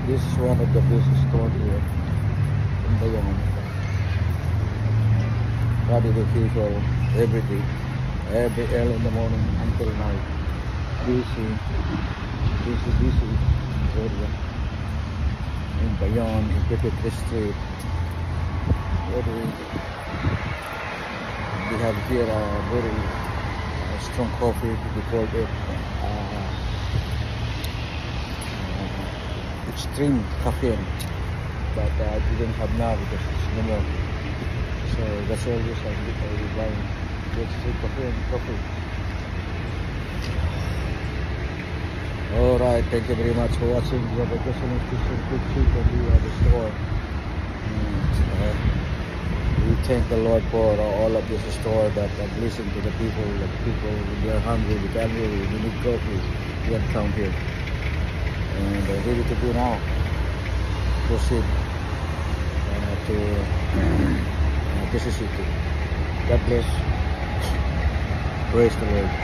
This is one of the best stores here in Bayonne. Ready to usual every day, every early in the morning until night. Busy area in Bayonne, in Petite Street. We have here a very strong coffee. We call it extreme caffeine, but I didn't have now because it's no more. So that's always I will buy extreme coffee. Alright, thank you very much for watching. We have a Christmas quick trip of the store. We thank the Lord for all of this store that listen to the people. The people, when they are hungry, they can't really, they need coffee. We have come here. And ready to do now. Proceed to Mississippi. God bless. Praise the Lord.